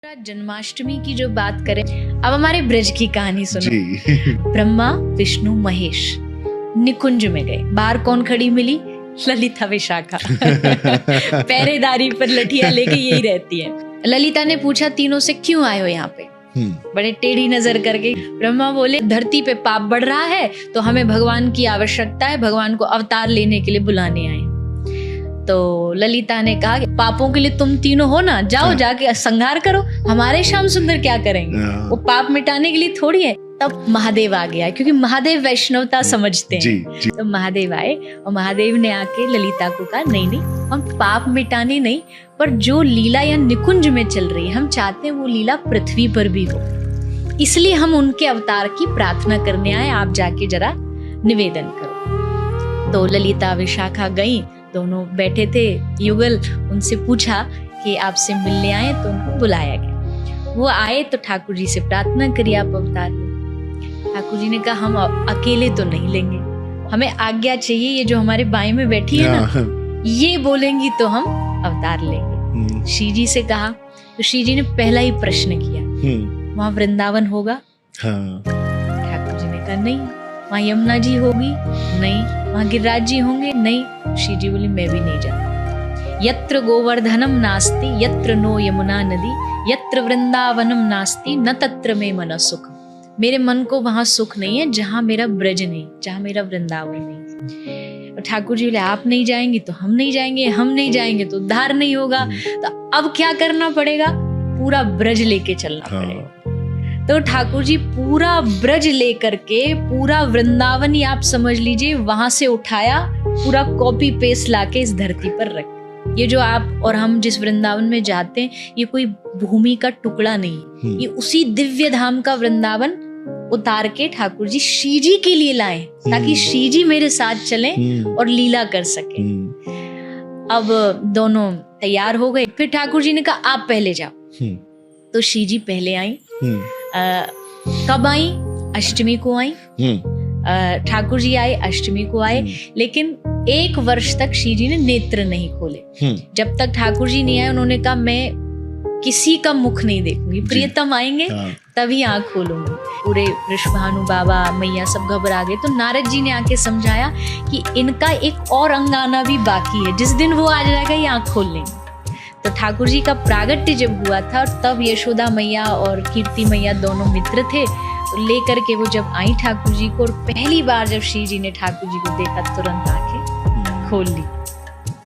जन्माष्टमी की जो बात करें, अब हमारे ब्रज की कहानी सुनो। ब्रह्मा विष्णु महेश निकुंज में गए। बाहर कौन खड़ी मिली? ललिता विशाखा पहरेदारी पर लठिया लेके यही रहती है। ललिता ने पूछा तीनों से, क्यों आए हो यहाँ पे? बड़े टेढ़ी नजर करके ब्रह्मा बोले, धरती पे पाप बढ़ रहा है तो हमें भगवान की आवश्यकता है, भगवान को अवतार लेने के लिए बुलाने आए। तो ललिता ने कहा, पापों के लिए तुम तीनों हो ना, जाओ जाके संहार करो, हमारे श्याम सुंदर क्या करेंगे? वो पाप मिटाने के लिए थोड़ी है। तब महादेव आ गया, क्योंकि महादेव वैष्णवता समझते हैं। तो महादेव आए और महादेव ने आके ललिता को कहा, नहीं नहीं, हम पाप मिटाने नहीं, पर जो लीला या निकुंज में चल रही है, हम चाहते हैं वो लीला पृथ्वी पर भी हो, इसलिए हम उनके अवतार की प्रार्थना करने आए, आप जाके जरा निवेदन करो। तो ललिता विशाखा गई, दोनों बैठे थे युगल, उनसे पूछा कि आपसे मिलने आए, तो उनको बुलाया गया। वो आए तो ठाकुर जी से प्रार्थना करी, आप अवतार लो। ठाकुर जी ने कहा, हम अकेले तो नहीं लेंगे, हमें आज्ञा चाहिए, ये जो हमारे बाएं में बैठी है ना, ये बोलेंगी तो हम अवतार लेंगे। श्री जी से कहा, तो श्री जी ने पहला ही प्रश्न किया, वहां वृंदावन होगा? ठाकुर जी ने कहा, नहीं। वहां यमुना जी होगी? नहीं। वहां गिरिराज जी होंगे? नहीं। श्री जी बोली, मैं भी नहीं जाता। यत्र गोवर्धनम नास्ति यत्र नो यमुना नदी यत्र वृंदावनम नास्ति न तत्र में मन सुख। मेरे मन को वहां सुख नहीं है जहां मेरा ब्रज नहीं, जहां मेरा वृंदावन नहीं। ठाकुर जी बोले, आप नहीं जाएंगे तो हम नहीं जाएंगे, हम नहीं जाएंगे तो उद्धार नहीं होगा। तो अब क्या करना पड़ेगा? पूरा ब्रज लेके चलना पड़ेगा। तो ठाकुर जी पूरा ब्रज लेकर के, पूरा वृंदावन ही आप समझ लीजिए, वहां से उठाया, पूरा कॉपी पेस्ट लाके इस धरती पर रख। ये जो आप और हम जिस वृंदावन में जाते हैं, ये कोई भूमि का टुकड़ा नहीं, ये उसी दिव्य धाम का वृंदावन उतार के ठाकुर जी श्री जी के लिए लाए, ताकि श्री जी मेरे साथ चलें और लीला कर सके। अब दोनों तैयार हो गए। फिर ठाकुर जी ने कहा, आप पहले जाओ। तो श्री जी पहले आई। कब आई? अष्टमी को आई। ठाकुर जी आए, अष्टमी को आए, लेकिन 1 वर्ष तक श्री जी ने नेत्र नहीं खोले। जब तक ठाकुर जी नहीं आए, उन्होंने कहा, मैं किसी का मुख नहीं देखूंगी, प्रियतम आएंगे तभी आंख खोलूंगी। पूरे वृषभानु बाबा मैया सब घबरा गए। तो नारद जी ने आके समझाया कि इनका एक और अंग आना भी बाकी है, जिस दिन वो आ जाएगा ये आंख खोल लेंगे। तो ठाकुर जी का प्रागट्य जब हुआ था, तब यशोदा मैया और कीर्ति मैया दोनों मित्र थे, तो लेकर के वो जब आई ठाकुर जी को, और पहली बार जब श्री जी ने ठाकुर जी को देखा, तुरंत आंखें खोल ली।